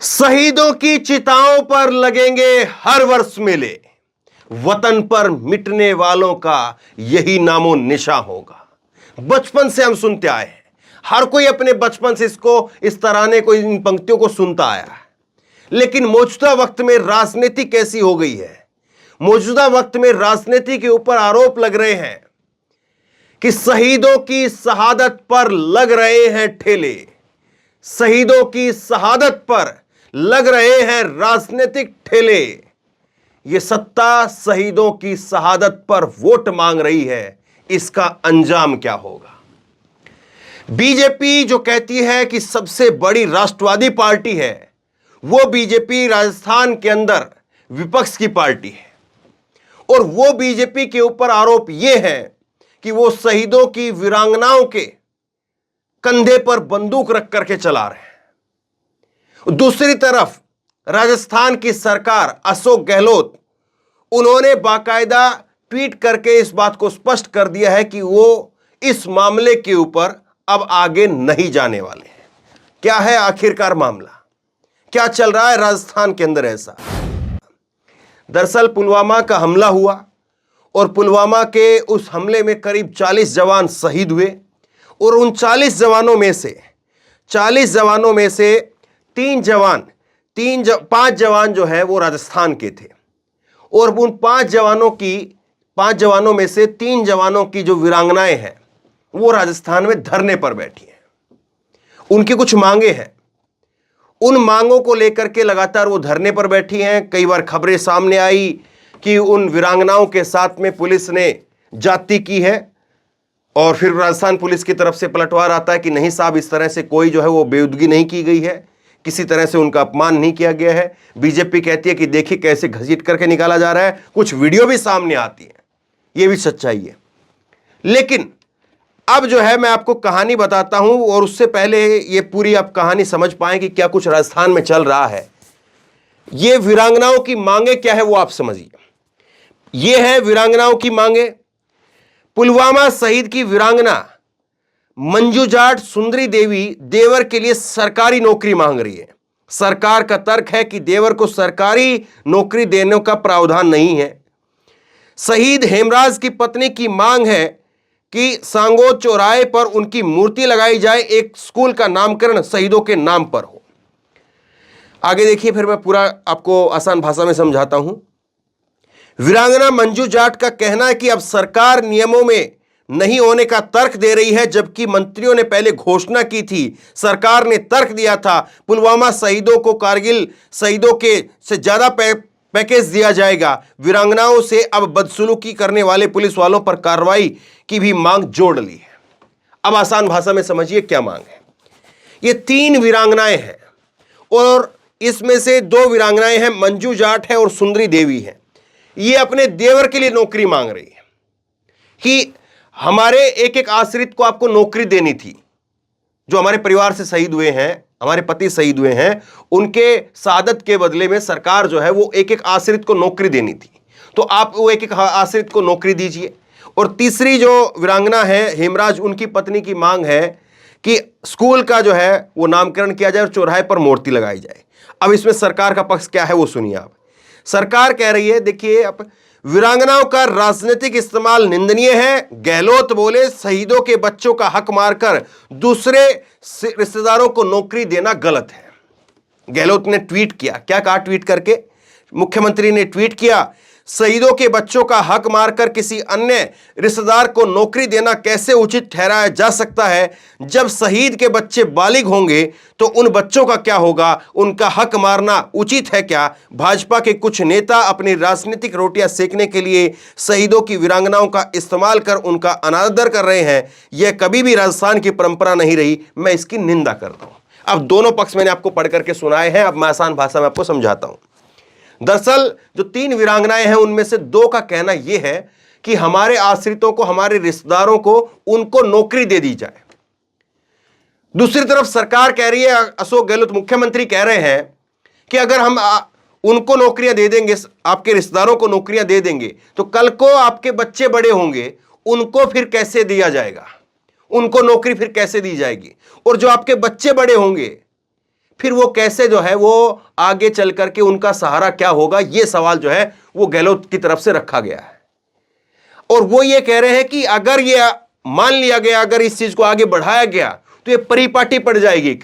शहीदों की चिताओं पर लगेंगे हर वर्ष मेले। वतन पर मिटने वालों का यही नामो निशा होगा। बचपन से हम सुनते आए हैं। हर कोई अपने बचपन से इस तराने को, इन पंक्तियों को सुनता आया है। लेकिन मौजूदा वक्त में राजनीति कैसी हो गई है? मौजूदा वक्त में राजनीति के ऊपर आरोप लग रहे हैं कि शहीदों की शहादत पर लग रहे हैं ठेले। शहीदों की शहादत पर लग रहे हैं राजनीतिक ठेले। यह सत्ता शहीदों की शहादत पर वोट मांग रही है। इसका अंजाम क्या होगा? बीजेपी जो कहती है कि सबसे बड़ी राष्ट्रवादी पार्टी है, वो बीजेपी राजस्थान के अंदर विपक्ष की पार्टी है। और वो बीजेपी के ऊपर आरोप यह है कि वो शहीदों की वीरांगनाओं के कंधे पर बंदूक रख करके चला रहे हैं। दूसरी तरफ राजस्थान की सरकार, अशोक गहलोत, उन्होंने बाकायदा ट्वीट करके इस बात को स्पष्ट कर दिया है कि वो इस मामले के ऊपर अब आगे नहीं जाने वाले हैं। क्या है आखिरकार मामला? क्या चल रहा है राजस्थान के अंदर? ऐसा दरअसल पुलवामा का हमला हुआ और पुलवामा के उस हमले में करीब 40 जवान शहीद हुए। और उन 40 जवानों में से 5 जवान जो है वो राजस्थान के थे। और उन 5 जवानों में से 3 जवानों की जो वीरांगनाएं हैं वो राजस्थान में धरने पर बैठी हैं। उनकी कुछ मांगे हैं। उन मांगों को लेकर के लगातार वो धरने पर बैठी हैं। कई बार खबरें सामने आई कि उन वीरांगनाओं के साथ में पुलिस ने जाति की है और फिर राजस्थान पुलिस की तरफ से पलटवार आता है कि नहीं साहब, इस तरह से कोई जो है वो बेउदगी नहीं की गई है, किसी तरह से उनका अपमान नहीं किया गया है। बीजेपी कहती है कि देखिए कैसे घसीट करके निकाला जा रहा है। कुछ वीडियो भी सामने आती है, ये भी सच्चाई है। लेकिन अब जो है मैं आपको कहानी बताता हूं और उससे पहले ये पूरी आप कहानी समझ पाएं कि क्या कुछ राजस्थान में चल रहा है। ये वीरांगनाओं की मांगे क्या है वो आप समझिए। ये है वीरांगनाओं की मांगे। पुलवामा शहीद की वीरांगना मंजू जाट सुंदरी देवी देवर के लिए सरकारी नौकरी मांग रही है। सरकार का तर्क है कि देवर को सरकारी नौकरी देने का प्रावधान नहीं है। शहीद हेमराज की पत्नी की मांग है कि सांगोद चौराहे पर उनकी मूर्ति लगाई जाए, एक स्कूल का नामकरण शहीदों के नाम पर हो। आगे देखिए, फिर मैं पूरा आपको आसान भाषा में समझाता हूं। वीरांगना मंजू जाट का कहना है कि अब सरकार नियमों में नहीं होने का तर्क दे रही है, जबकि मंत्रियों ने पहले घोषणा की थी। सरकार ने तर्क दिया था पुलवामा शहीदों को कारगिल शहीदों के से ज्यादा पैकेज दिया जाएगा। वीरांगनाओं से अब बदसलूकी करने वाले पुलिस वालों पर कार्रवाई की भी मांग जोड़ ली है। अब आसान भाषा में समझिए क्या मांग है। ये 3 वीरांगनाएं हैं और इसमें से 2 वीरांगनाएं हैं, मंजू जाट है और सुंदरी देवी है। ये अपने देवर के लिए नौकरी मांग रही है कि हमारे एक आश्रित को आपको नौकरी देनी थी। जो हमारे परिवार से शहीद हुए हैं, हमारे पति शहीद हुए हैं, उनके शहादत के बदले में सरकार जो है वो एक आश्रित को नौकरी देनी थी, तो आप वो एक आश्रित को नौकरी दीजिए। और तीसरी जो वीरांगना है हेमराज, उनकी पत्नी की मांग है कि स्कूल का जो है वो नामकरण किया जाए और चौराहे पर मूर्ति लगाई जाए। अब इसमें सरकार का पक्ष क्या है वो सुनिए आप। सरकार कह रही है, देखिए, अब वीरांगनाओं का राजनीतिक इस्तेमाल निंदनीय है। गहलोत बोले शहीदों के बच्चों का हक मारकर दूसरे रिश्तेदारों को नौकरी देना गलत है। गहलोत ने ट्वीट किया, क्या कहा ट्वीट करके? मुख्यमंत्री ने ट्वीट किया, शहीदों के बच्चों का हक मारकर किसी अन्य रिश्तेदार को नौकरी देना कैसे उचित ठहराया जा सकता है? जब शहीद के बच्चे बालिग होंगे तो उन बच्चों का क्या होगा? उनका हक मारना उचित है क्या? भाजपा के कुछ नेता अपनी राजनीतिक रोटियां सेकने के लिए शहीदों की वीरांगनाओं का इस्तेमाल कर उनका अनादर कर रहे हैं। यह कभी भी राजस्थान की परंपरा नहीं रही। मैं इसकी निंदा करता हूं। अब दोनों पक्ष मैंने आपको पढ़ करके सुनाए हैं। अब मैं आसान भाषा में आपको समझाता हूं। दरअसल जो 3 वीरांगनाएं हैं उनमें से 2 का कहना यह है कि हमारे आश्रितों को, हमारे रिश्तेदारों को, उनको नौकरी दे दी जाए। दूसरी तरफ सरकार कह रही है, अशोक गहलोत मुख्यमंत्री कह रहे हैं कि अगर हम उनको नौकरियां दे देंगे, आपके रिश्तेदारों को नौकरियां दे देंगे, तो कल को आपके बच्चे बड़े होंगे, उनको फिर कैसे दिया जाएगा? उनको नौकरी फिर कैसे दी जाएगी? और जो आपके बच्चे बड़े होंगे फिर वो कैसे जो है वो आगे चल करके उनका सहारा क्या होगा, ये सवाल जो है वो गहलोत की तरफ से रखा गया है। और वो ये कह रहे हैं कि अगर ये मान लिया गया, अगर इस चीज को आगे बढ़ाया गया तो ये परिपाटी पड़ जाएगी,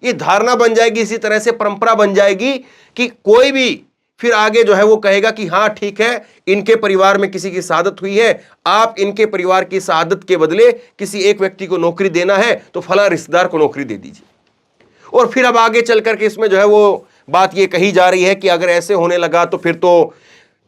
ये धारणा बन जाएगी, इसी तरह से परंपरा बन जाएगी कि कोई भी फिर आगे जो है वो कहेगा कि हाँ ठीक है, इनके परिवार में किसी की शहादत हुई है, आप इनके परिवार की शहादत के बदले किसी एक व्यक्ति को नौकरी देना है तो फला रिश्तेदार को नौकरी दे दीजिए। और फिर अब आगे चल करके इसमें जो है वो बात ये कही जा रही है कि अगर ऐसे होने लगा तो फिर तो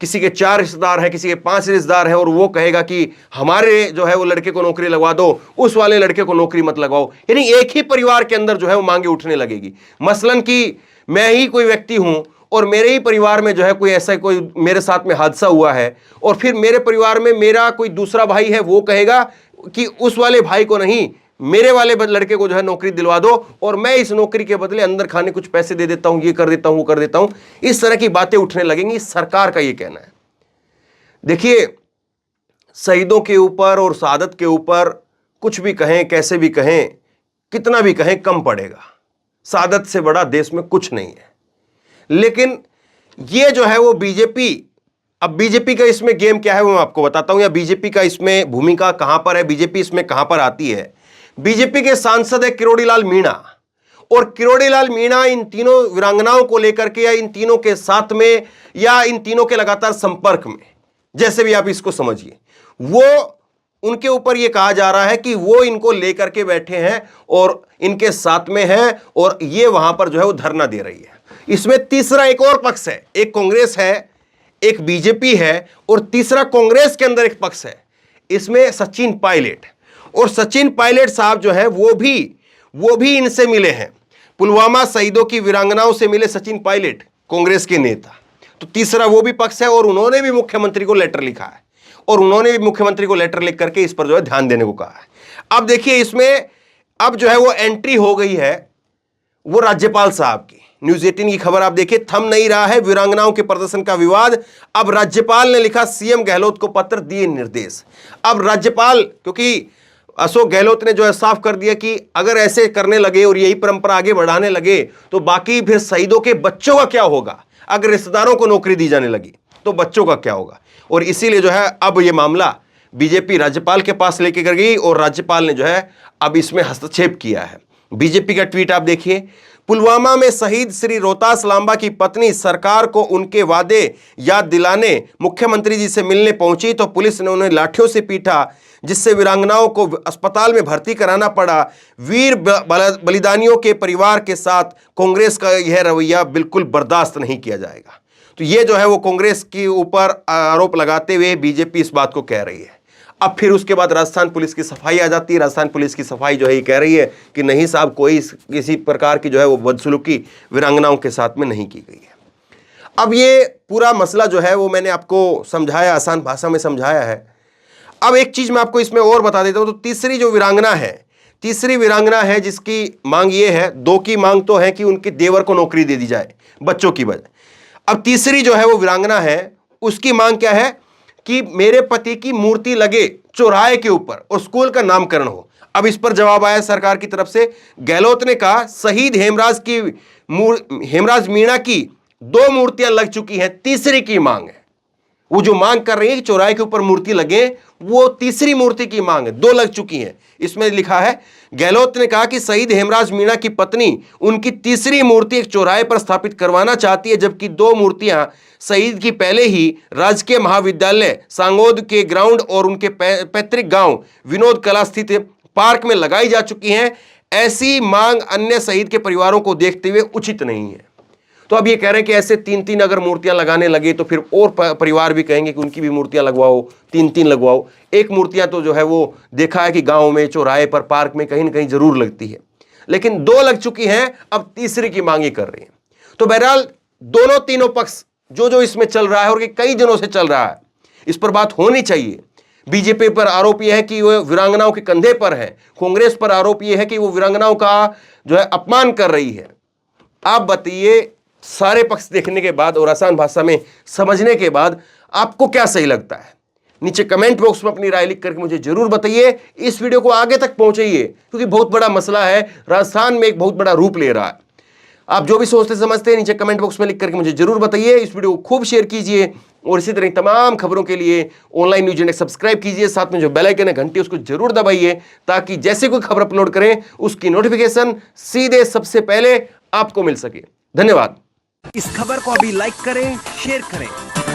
किसी के 4 रिश्तेदार हैं, किसी के 5 रिश्तेदार हैं, और वो कहेगा कि हमारे जो है वो लड़के को नौकरी लगवा दो, उस वाले लड़के को नौकरी मत लगवाओ। यानी एक ही परिवार के अंदर जो है वो मांगे उठने लगेगी। मसलन कि मैं ही कोई व्यक्ति हूं और मेरे ही परिवार में जो है कोई ऐसा कोई मेरे साथ में हादसा हुआ है, और फिर मेरे परिवार में मेरा कोई दूसरा भाई है, वो कहेगा कि उस वाले भाई को नहीं, मेरे वाले लड़के को जो है नौकरी दिलवा दो और मैं इस नौकरी के बदले अंदर खाने कुछ पैसे दे देता हूं, ये कर देता हूं, वो कर देता हूं। इस तरह की बातें उठने लगेंगी, सरकार का ये कहना है। देखिए, शहीदों के ऊपर और शहादत के ऊपर कुछ भी कहें, कैसे भी कहें, कितना भी कहें, कम पड़ेगा। शहादत से बड़ा देश में कुछ नहीं है। लेकिन ये जो है वो बीजेपी, अब बीजेपी का इसमें गेम क्या है वो मैं आपको बताता हूं, या बीजेपी का इसमें भूमिका कहां पर है, बीजेपी इसमें कहां पर आती है। बीजेपी के सांसद है किरोड़ीलाल मीणा, और किरोड़ीलाल मीणा इन तीनों वीरांगनाओं को लेकर के या इन तीनों के साथ में या इन तीनों के लगातार संपर्क में, जैसे भी आप इसको समझिए, वो उनके ऊपर ये कहा जा रहा है कि वो इनको लेकर के बैठे हैं और इनके साथ में है और ये वहां पर जो है वो धरना दे रही है। इसमें तीसरा एक और पक्ष है, एक कांग्रेस है, एक बीजेपी है, और तीसरा कांग्रेस के अंदर एक पक्ष है, इसमें सचिन पायलट। और सचिन पायलट साहब जो है वो भी इनसे मिले हैं, पुलवामा शहीदों की वीरांगनाओं से मिले सचिन पायलट, कांग्रेस के नेता। तो तीसरा वो भी पक्ष है, और उन्होंने भी मुख्यमंत्री को लेटर लिखा है, और उन्होंने भी मुख्यमंत्री को लेटर लिख करके इस पर जो है ध्यान देने को कहा है। अब देखिए, इसमें अब जो है वो एंट्री हो गई है वो राज्यपाल साहब की। न्यूज 18 की खबर आप देखिए, थम नहीं रहा है वीरांगनाओं के प्रदर्शन का विवाद, अब राज्यपाल ने लिखा सीएम गहलोत को पत्र, दिए निर्देश। अब राज्यपाल, क्योंकि अशोक गहलोत ने जो है साफ कर दिया कि अगर ऐसे करने लगे और यही परंपरा आगे बढ़ाने लगे तो बाकी फिर शहीदों के बच्चों का क्या होगा। अगर रिश्तेदारों को नौकरी दी जाने लगी तो बच्चों का क्या होगा। और इसीलिए जो है अब ये मामला बीजेपी राज्यपाल के पास लेके कर गई, और राज्यपाल ने जो है अब इसमें हस्तक्षेप किया है। बीजेपी का ट्वीट आप देखिए, पुलवामा में शहीद श्री रोहतास लांबा की पत्नी सरकार को उनके वादे याद दिलाने मुख्यमंत्री जी से मिलने पहुंची तो पुलिस ने उन्हें लाठियों से पीटा, जिससे वीरांगनाओं को अस्पताल में भर्ती कराना पड़ा। वीर बलिदानियों के परिवार के साथ कांग्रेस का यह रवैया बिल्कुल बर्दाश्त नहीं किया जाएगा। तो ये जो है वो कांग्रेस के ऊपर आरोप लगाते हुए बीजेपी इस बात को कह रही है। अब फिर उसके बाद राजस्थान पुलिस की सफाई आ जाती है। राजस्थान पुलिस की सफाई जो है ये कह रही है कि नहीं साहब, कोई किसी प्रकार की जो है वो बदसलूकी वीरांगनाओं के साथ में नहीं की गई है। अब ये पूरा मसला जो है वो मैंने आपको समझाया, आसान भाषा में समझाया है। अब एक चीज मैं आपको इसमें और बता देता हूं। तो तीसरी जो वीरांगना है, तीसरी वीरांगना है जिसकी मांग ये है, दो की मांग तो है कि उनके देवर को नौकरी दे दी जाए बच्चों की वजह। अब तीसरी जो है वो वीरांगना है, उसकी मांग क्या है कि मेरे पति की मूर्ति लगे चौराहे के ऊपर और स्कूल का नामकरण हो। अब इस पर जवाब आया सरकार की तरफ से। गहलोत ने कहा शहीद हेमराज मीणा की 2 मूर्तियां लग चुकी हैं, तीसरी की मांग है। वो जो मांग कर रही है कि चौराहे के ऊपर मूर्ति लगे, वो तीसरी मूर्ति की मांग है, 2 लग चुकी हैं। इसमें लिखा है, गहलोत ने कहा कि शहीद हेमराज मीणा की पत्नी उनकी तीसरी मूर्ति एक चौराहे पर स्थापित करवाना चाहती है, जबकि 2 मूर्तियां शहीद की पहले ही राजकीय महाविद्यालय सांगोद के ग्राउंड और उनके पैतृक गांव विनोद कला स्थित पार्क में लगाई जा चुकी हैं। ऐसी मांग अन्य शहीद के परिवारों को देखते हुए उचित नहीं है। तो अब ये कह रहे हैं कि ऐसे 3-3 अगर मूर्तियां लगाने लगे तो फिर और परिवार भी कहेंगे कि उनकी भी मूर्तियां लगवाओ, 3-3 लगवाओ। एक मूर्तियां तो जो है वो देखा है कि गांव में, चौराहे पर, पार्क में कहीं ना कहीं जरूर लगती है, लेकिन 2 लग चुकी हैं, अब तीसरी की मांग कर रही है। तो बहरहाल दोनों तीनों पक्ष जो इसमें चल रहा है और कई दिनों से चल रहा है, इस पर बात होनी चाहिए। बीजेपी पर आरोप यह है कि वो वीरांगनाओं के कंधे पर है, कांग्रेस पर आरोप यह है कि वो वीरांगनाओं का जो है अपमान कर रही है। आप बताइए, सारे पक्ष देखने के बाद और आसान भाषा में समझने के बाद आपको क्या सही लगता है? नीचे कमेंट बॉक्स में अपनी राय लिख करके मुझे जरूर बताइए। इस वीडियो को आगे तक पहुंचाइए, क्योंकि बहुत बड़ा मसला है, राजस्थान में एक बहुत बड़ा रूप ले रहा है। आप जो भी सोचते समझते हैं नीचे कमेंट बॉक्स में लिख करके मुझे जरूर बताइए। इस वीडियो को खूब शेयर कीजिए और इसी तरह तमाम खबरों के लिए ऑनलाइन न्यूज इंडेक्स सब्सक्राइब कीजिए। साथ में जो बेल आइकन है घंटी उसको जरूर दबाइए ताकि जैसे कोई खबर अपलोड करें उसकी नोटिफिकेशन सीधे सबसे पहले आपको मिल सके। धन्यवाद। इस खबर को अभी लाइक करें, शेयर करें,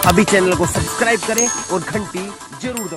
अभी चैनल को सब्सक्राइब करें और घंटी जरूर दबाएं।